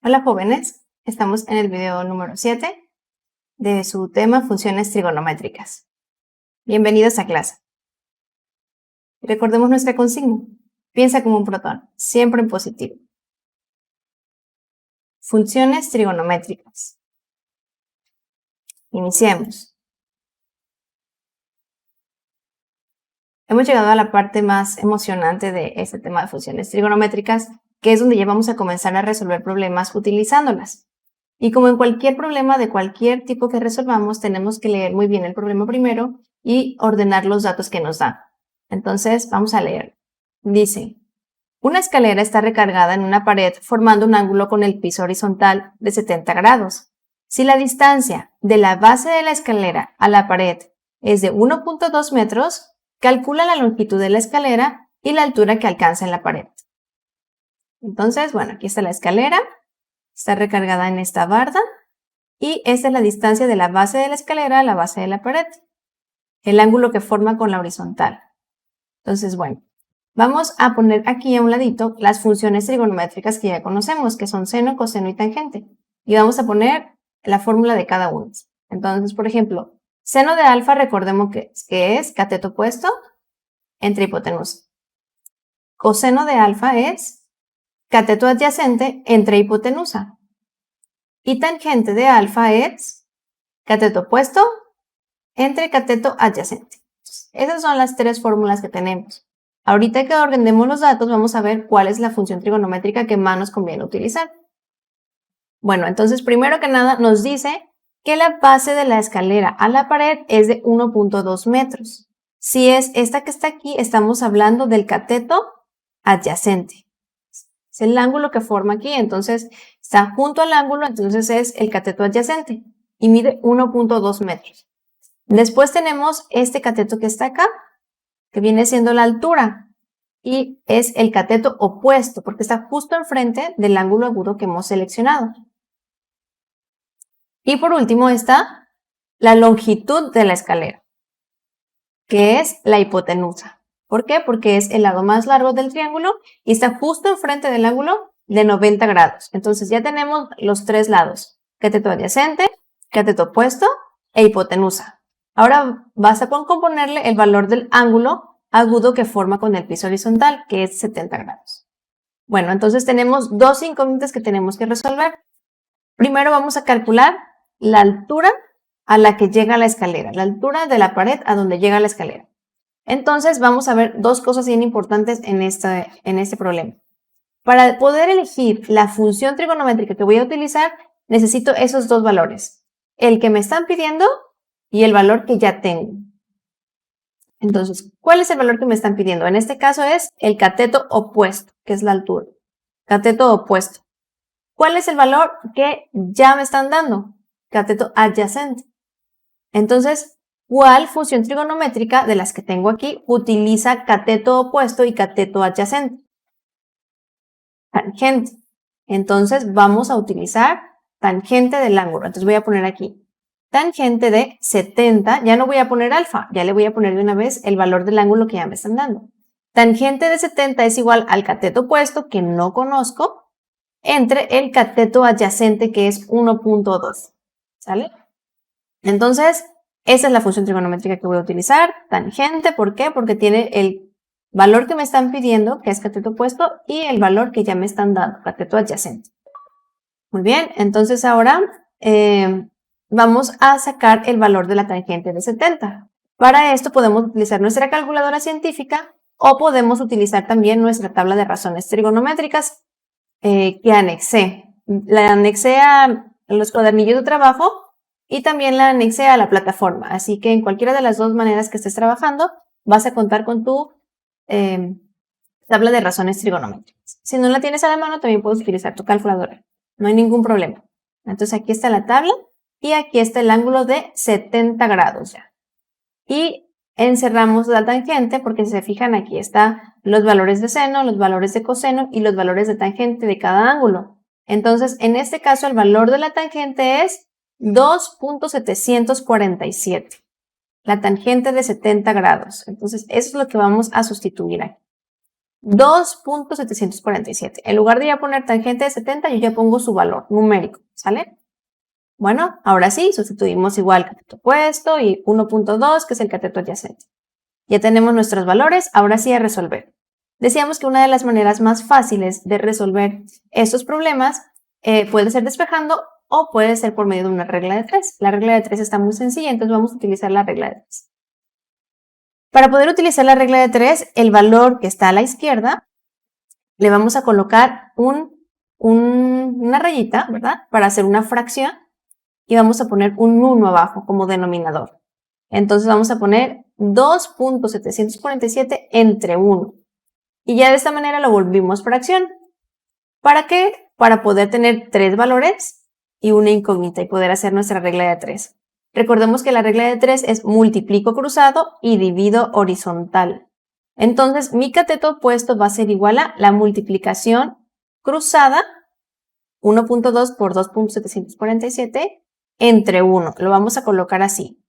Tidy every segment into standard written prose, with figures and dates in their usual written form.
Hola jóvenes, estamos en el video número 7 de su tema funciones trigonométricas. Bienvenidos a clase. Recordemos nuestra consigna. Piensa como un protón, siempre en positivo. Funciones trigonométricas. Iniciemos. Hemos llegado a la parte más emocionante de este tema de funciones trigonométricas, que es donde ya vamos a comenzar a resolver problemas utilizándolas. Y como en cualquier problema de cualquier tipo que resolvamos, tenemos que leer muy bien el problema primero y ordenar los datos que nos dan. Entonces, vamos a leer. Dice, una escalera está recargada en una pared formando un ángulo con el piso horizontal de 70 grados. Si la distancia de la base de la escalera a la pared es de 1.2 metros, calcula la longitud de la escalera y la altura que alcanza en la pared. Entonces, bueno, aquí está la escalera, está recargada en esta barda y esta es la distancia de la base de la escalera a la base de la pared, el ángulo que forma con la horizontal. Entonces, bueno, vamos a poner aquí a un ladito las funciones trigonométricas que ya conocemos, que son seno, coseno y tangente. Y vamos a poner la fórmula de cada uno. Entonces, por ejemplo, seno de alfa, recordemos que es cateto opuesto entre hipotenusa. Coseno de alfa es cateto adyacente entre hipotenusa. Y tangente de alfa es cateto opuesto entre cateto adyacente. Esas son las tres fórmulas que tenemos. Ahorita que ordenemos los datos, vamos a ver cuál es la función trigonométrica que más nos conviene utilizar. Bueno, entonces primero que nada nos dice que la base de la escalera a la pared es de 1.2 metros. Si es esta que está aquí, estamos hablando del cateto adyacente. Es el ángulo que forma aquí, entonces está junto al ángulo, entonces es el cateto adyacente y mide 1.2 metros. Después tenemos este cateto que está acá, que viene siendo la altura y es el cateto opuesto porque está justo enfrente del ángulo agudo que hemos seleccionado. Y por último está la longitud de la escalera, que es la hipotenusa. ¿Por qué? Porque es el lado más largo del triángulo y está justo enfrente del ángulo de 90 grados. Entonces ya tenemos los tres lados, cateto adyacente, cateto opuesto e hipotenusa. Ahora vas a componerle el valor del ángulo agudo que forma con el piso horizontal, que es 70 grados. Bueno, entonces tenemos dos incógnitas que tenemos que resolver. Primero vamos a calcular la altura a la que llega la escalera, la altura de la pared a donde llega la escalera. Entonces vamos a ver dos cosas bien importantes en este problema. Para poder elegir la función trigonométrica que voy a utilizar, necesito esos dos valores, el que me están pidiendo y el valor que ya tengo. Entonces, ¿cuál es el valor que me están pidiendo? En este caso es el cateto opuesto, que es la altura. Cateto opuesto. ¿Cuál es el valor que ya me están dando? Cateto adyacente. Entonces, ¿cuál función trigonométrica de las que tengo aquí utiliza cateto opuesto y cateto adyacente? Tangente. Entonces, vamos a utilizar tangente del ángulo. Entonces, voy a poner aquí tangente de 70. Ya no voy a poner alfa, ya le voy a poner de una vez el valor del ángulo que ya me están dando. Tangente de 70 es igual al cateto opuesto, que no conozco, entre el cateto adyacente, que es 1.2. ¿Sale? Entonces, esa es la función trigonométrica que voy a utilizar. Tangente, ¿por qué? Porque tiene el valor que me están pidiendo, que es cateto opuesto, y el valor que ya me están dando, cateto adyacente. Muy bien, entonces ahora vamos a sacar el valor de la tangente de 70. Para esto podemos utilizar nuestra calculadora científica o podemos utilizar también nuestra tabla de razones trigonométricas que anexé. La anexé a los cuadernillos de trabajo y también la anexé a la plataforma. Así que en cualquiera de las dos maneras que estés trabajando, vas a contar con tu tabla de razones trigonométricas. Si no la tienes a la mano, también puedes utilizar tu calculadora. No hay ningún problema. Entonces aquí está la tabla y aquí está el ángulo de 70 grados ya. Y encerramos la tangente porque si se fijan aquí están los valores de seno, los valores de coseno y los valores de tangente de cada ángulo. Entonces en este caso el valor de la tangente es 2.747. La tangente de 70 grados. Entonces eso es lo que vamos a sustituir aquí. 2.747. En lugar de ya poner tangente de 70, yo ya pongo su valor numérico, ¿sale? Bueno, ahora sí, sustituimos igual cateto opuesto y 1.2, que es el cateto adyacente. Ya tenemos nuestros valores, ahora sí a resolver. Decíamos que una de las maneras más fáciles de resolver estos problemas puede ser despejando o puede ser por medio de una regla de 3. La regla de 3 está muy sencilla, entonces vamos a utilizar la regla de 3. Para poder utilizar la regla de 3, el valor que está a la izquierda, le vamos a colocar una rayita, ¿verdad? Para hacer una fracción y vamos a poner un 1 abajo como denominador. Entonces vamos a poner 2.747 entre 1. Y ya de esta manera lo volvimos fracción. ¿Para qué? Para poder tener 3 valores y una incógnita y poder hacer nuestra regla de 3. Recordemos que la regla de 3 es multiplico cruzado y divido horizontal. Entonces mi cateto opuesto va a ser igual a la multiplicación cruzada 1.2 por 2.747 entre 1. Lo vamos a colocar así.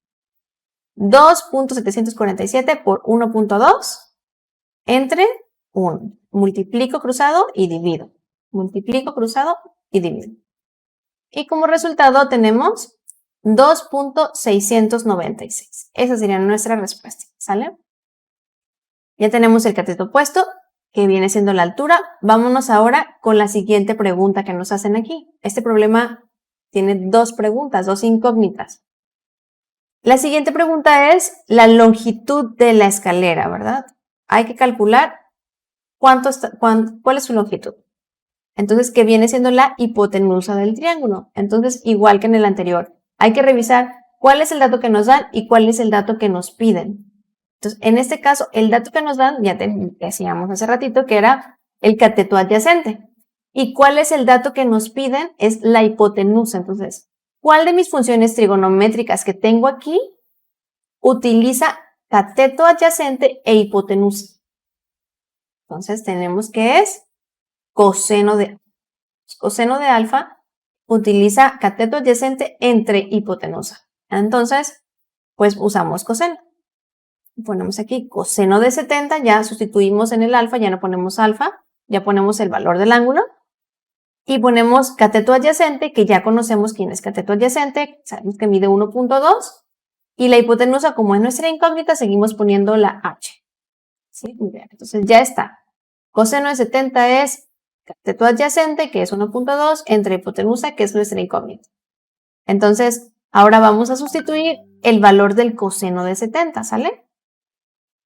2.747 por 1.2 entre 1. Multiplico cruzado y divido. Multiplico cruzado y divido. Y como resultado tenemos 2.696. Esa sería nuestra respuesta, ¿sale? Ya tenemos el cateto opuesto, que viene siendo la altura. Vámonos ahora con la siguiente pregunta que nos hacen aquí. Este problema tiene 2 preguntas, 2 incógnitas. La siguiente pregunta es la longitud de la escalera, ¿verdad? Hay que calcular cuál es su longitud. Entonces, ¿qué viene siendo la hipotenusa del triángulo? Entonces, igual que en el anterior, hay que revisar cuál es el dato que nos dan y cuál es el dato que nos piden. Entonces, en este caso, el dato que nos dan, ya decíamos hace ratito, que era el cateto adyacente. ¿Y cuál es el dato que nos piden? Es la hipotenusa. Entonces, ¿cuál de mis funciones trigonométricas que tengo aquí utiliza cateto adyacente e hipotenusa? Entonces, tenemos que es coseno de alfa utiliza cateto adyacente entre hipotenusa. Entonces, pues usamos coseno. Ponemos aquí coseno de 70, ya sustituimos en el alfa, ya no ponemos alfa, ya ponemos el valor del ángulo. Y ponemos cateto adyacente, que ya conocemos quién es cateto adyacente, sabemos que mide 1.2. Y la hipotenusa, como es nuestra incógnita, seguimos poniendo la h. ¿Sí? Muy bien, entonces ya está. Coseno de 70 es cateto adyacente, que es 1.2, entre hipotenusa, que es nuestra incógnita. Entonces, ahora vamos a sustituir el valor del coseno de 70, ¿sale?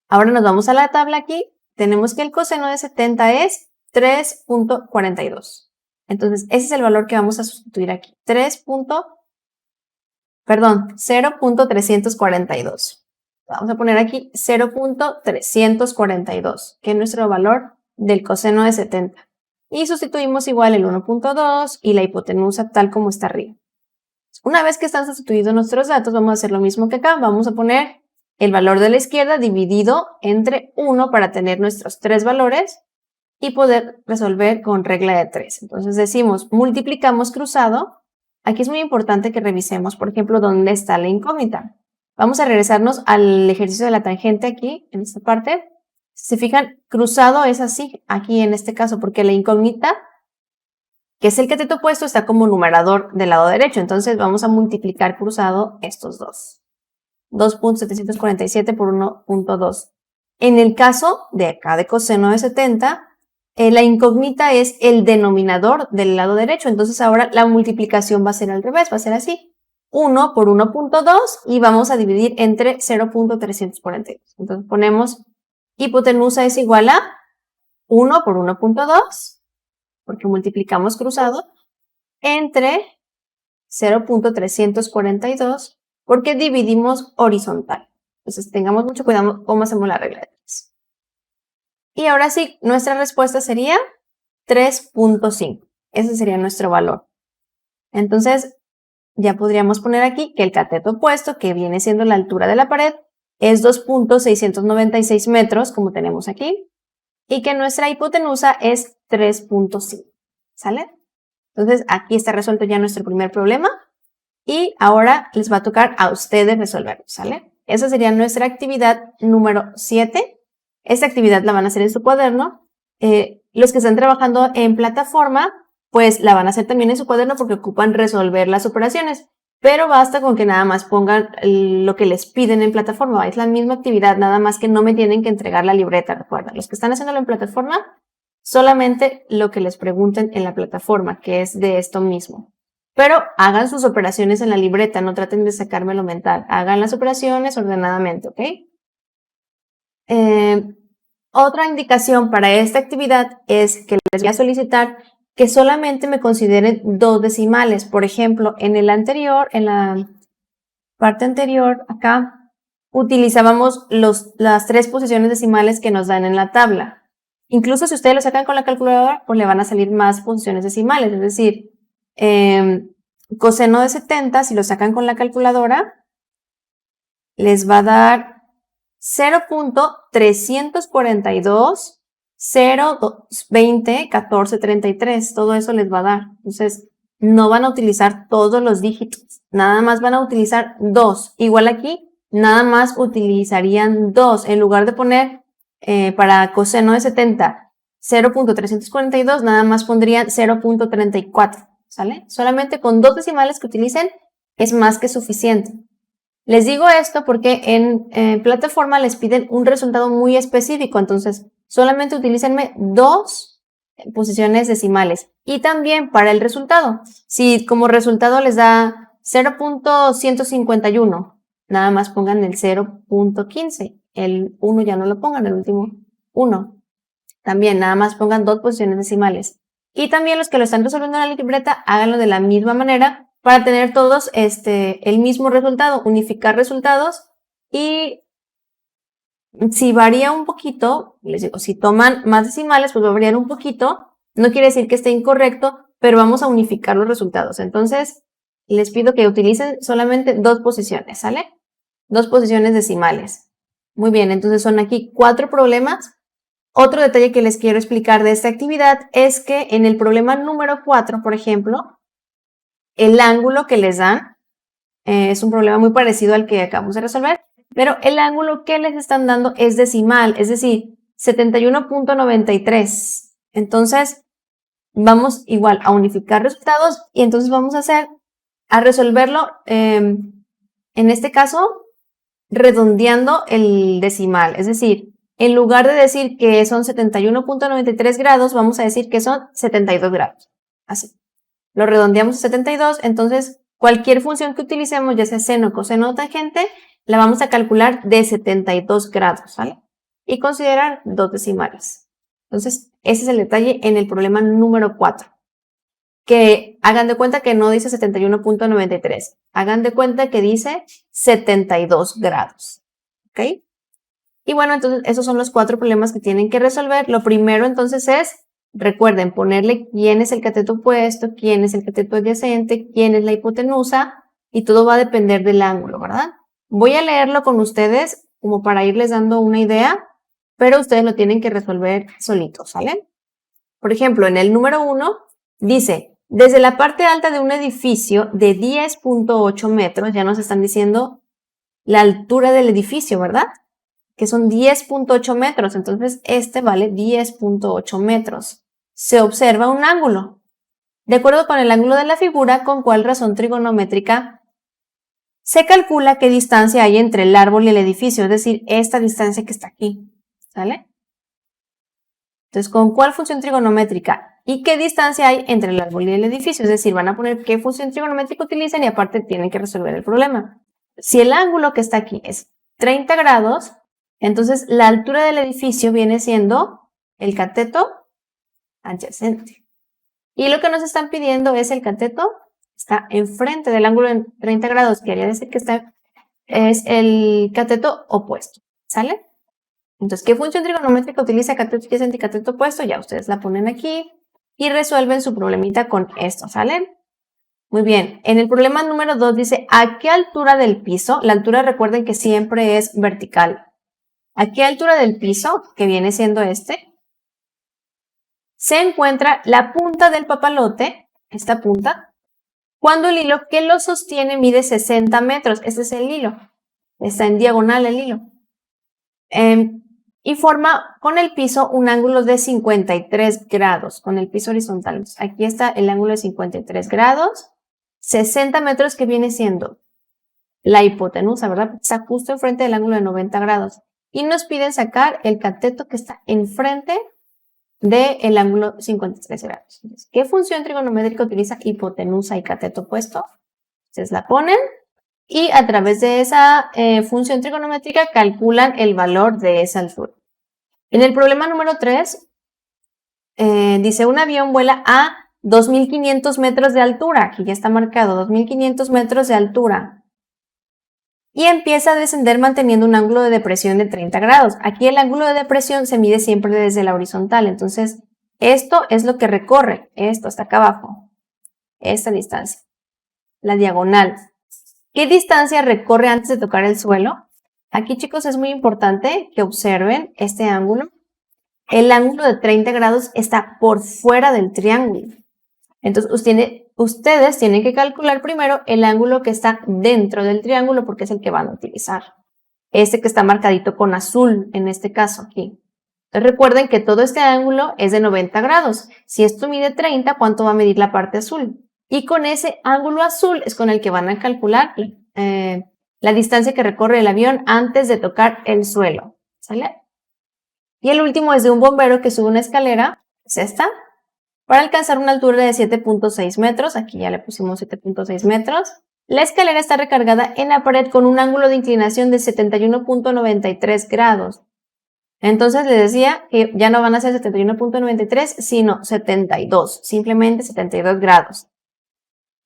Ahora nos vamos a la tabla aquí. Tenemos que el coseno de 70 es 3.42. Entonces, ese es el valor que vamos a sustituir aquí. 0.342. Vamos a poner aquí 0.342, que es nuestro valor del coseno de 70. Y sustituimos igual el 1.2 y la hipotenusa tal como está arriba. Una vez que están sustituidos nuestros datos, vamos a hacer lo mismo que acá. Vamos a poner el valor de la izquierda dividido entre 1 para tener nuestros 3 valores y poder resolver con regla de 3. Entonces decimos, multiplicamos cruzado. Aquí es muy importante que revisemos, por ejemplo, dónde está la incógnita. Vamos a regresarnos al ejercicio de la tangente aquí, en esta parte. Si se fijan, cruzado es así, aquí en este caso, porque la incógnita, que es el cateto opuesto, está como numerador del lado derecho. Entonces vamos a multiplicar cruzado estos dos. 2.747 por 1.2. En el caso de acá de coseno de 70, la incógnita es el denominador del lado derecho. Entonces ahora la multiplicación va a ser al revés, va a ser así. 1 por 1.2 y vamos a dividir entre 0.342. Entonces ponemos hipotenusa es igual a 1 por 1.2, porque multiplicamos cruzado, entre 0.342, porque dividimos horizontal. Entonces tengamos mucho cuidado cómo hacemos la regla de 3. Y ahora sí, nuestra respuesta sería 3.5. Ese sería nuestro valor. Entonces, ya podríamos poner aquí que el cateto opuesto, que viene siendo la altura de la pared, es 2.696 metros, como tenemos aquí, y que nuestra hipotenusa es 3.5. ¿Sale? Entonces, aquí está resuelto ya nuestro primer problema. Y ahora les va a tocar a ustedes resolverlo, ¿sale? Esa sería nuestra actividad número 7. Esta actividad la van a hacer en su cuaderno Los que están trabajando en plataforma, pues la van a hacer también en su cuaderno porque ocupan resolver las operaciones. Pero basta con que nada más pongan lo que les piden en plataforma. Es la misma actividad, nada más que no me tienen que entregar la libreta, recuerda. Los que están haciéndolo en plataforma, solamente lo que les pregunten en la plataforma, que es de esto mismo. Pero hagan sus operaciones en la libreta, no traten de sacármelo mental. Hagan las operaciones ordenadamente, ¿ok? Otra indicación para esta actividad es que les voy a solicitar que solamente me consideren 2 decimales. Por ejemplo, en la parte anterior, acá, utilizábamos las 3 posiciones decimales que nos dan en la tabla. Incluso si ustedes lo sacan con la calculadora, pues le van a salir más posiciones decimales. Es decir, coseno de 70, si lo sacan con la calculadora, les va a dar 0.342, 0.20, 14.33, todo eso les va a dar. Entonces, no van a utilizar todos los dígitos, nada más van a utilizar 2. Igual aquí, nada más utilizarían 2. En lugar de poner para coseno de 70, 0.342, nada más pondrían 0.34, ¿sale? Solamente con 2 decimales que utilicen es más que suficiente. Les digo esto porque en plataforma les piden un resultado muy específico, entonces solamente utilícenme 2 posiciones decimales. Y también para el resultado, si como resultado les da 0.151, nada más pongan el 0.15, el 1 ya no lo pongan, el último 1. También nada más pongan 2 posiciones decimales. Y también los que lo están resolviendo en la libreta, háganlo de la misma manera para tener todos el mismo resultado, unificar resultados. Y si varía un poquito, les digo, si toman más decimales, pues va a variar un poquito. No quiere decir que esté incorrecto, pero vamos a unificar los resultados. Entonces, les pido que utilicen solamente 2 posiciones, ¿sale? 2 posiciones decimales. Muy bien, entonces son aquí 4 problemas. Otro detalle que les quiero explicar de esta actividad es que en el problema número 4, por ejemplo, el ángulo que les dan es un problema muy parecido al que acabamos de resolver, pero el ángulo que les están dando es decimal, es decir, 71.93. Entonces, vamos igual a unificar resultados y entonces vamos a resolverlo, en este caso, redondeando el decimal, es decir, en lugar de decir que son 71.93 grados, vamos a decir que son 72 grados. Así. Lo redondeamos a 72, entonces cualquier función que utilicemos, ya sea seno, coseno o tangente, la vamos a calcular de 72 grados, ¿vale? Y considerar 2 decimales. Entonces, ese es el detalle en el problema número 4. Que hagan de cuenta que no dice 71.93. Hagan de cuenta que dice 72 grados. ¿Ok? Y bueno, entonces esos son los 4 problemas que tienen que resolver. Lo primero entonces es, recuerden, ponerle quién es el cateto opuesto, quién es el cateto adyacente, quién es la hipotenusa, y todo va a depender del ángulo, ¿verdad? Voy a leerlo con ustedes como para irles dando una idea, pero ustedes lo tienen que resolver solitos, ¿sale? Por ejemplo, en el número 1 dice, desde la parte alta de un edificio de 10.8 metros, ya nos están diciendo la altura del edificio, ¿verdad? Que son 10.8 metros, entonces este vale 10.8 metros. Se observa un ángulo. De acuerdo con el ángulo de la figura, ¿con cuál razón trigonométrica se calcula qué distancia hay entre el árbol y el edificio? Es decir, esta distancia que está aquí, ¿sale? Entonces, ¿con cuál función trigonométrica? ¿Y qué distancia hay entre el árbol y el edificio? Es decir, van a poner qué función trigonométrica utilizan y aparte tienen que resolver el problema. Si el ángulo que está aquí es 30 grados, entonces la altura del edificio viene siendo el cateto adyacente. Y lo que nos están pidiendo es el cateto está enfrente del ángulo en 30 grados, que quería decir que es el cateto opuesto, ¿sale? Entonces, ¿qué función trigonométrica utiliza cateto adyacente y cateto opuesto? Ya ustedes la ponen aquí y resuelven su problemita con esto, ¿sale? Muy bien, en el problema número 2 dice, ¿a qué altura del piso? La altura recuerden que siempre es vertical. ¿A qué altura del piso, que viene siendo se encuentra la punta del papalote, esta punta, cuando el hilo que lo sostiene mide 60 metros? Este es el hilo, está en diagonal el hilo. y forma con el piso un ángulo de 53 grados, con el piso horizontal. Aquí está el ángulo de 53 grados, 60 metros que viene siendo la hipotenusa, ¿verdad? Está justo enfrente del ángulo de 90 grados. Y nos piden sacar el cateto que está enfrente del ángulo 53 grados. Entonces, ¿qué función trigonométrica utiliza hipotenusa y cateto opuesto? Ustedes la ponen y a través de esa función trigonométrica calculan el valor de esa altura. En el problema número 3, dice un avión vuela a 2.500 metros de altura, aquí ya está marcado, 2.500 metros de altura, y empieza a descender manteniendo un ángulo de depresión de 30 grados. Aquí el ángulo de depresión se mide siempre desde la horizontal, entonces esto es lo que recorre, esto hasta acá abajo, esta distancia, la diagonal. ¿Qué distancia recorre antes de tocar el suelo? Aquí, chicos, es muy importante que observen este ángulo. El ángulo de 30 grados está por fuera del triángulo. Entonces, ustedes tienen que calcular primero el ángulo que está dentro del triángulo porque es el que van a utilizar. Este que está marcadito con azul, en este caso aquí. Entonces, recuerden que todo este ángulo es de 90 grados. Si esto mide 30, ¿cuánto va a medir la parte azul? Y con ese ángulo azul es con el que van a calcular la distancia que recorre el avión antes de tocar el suelo. ¿Sale? Y el último es de un bombero que sube una escalera, es esta, para alcanzar una altura de 7.6 metros. Aquí ya le pusimos 7.6 metros. La escalera está recargada en la pared con un ángulo de inclinación de 71.93 grados. Entonces les decía que ya no van a ser 71.93, sino 72, simplemente 72 grados.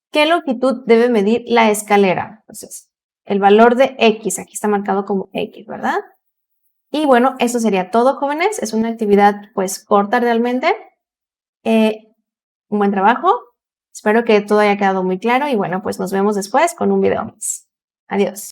¿Qué longitud debe medir la escalera? Entonces, el valor de X, aquí está marcado como X, ¿verdad? Y bueno, eso sería todo, jóvenes. Es una actividad pues corta realmente. Un buen trabajo. Espero que todo haya quedado muy claro y bueno, pues nos vemos después con un video más. Adiós.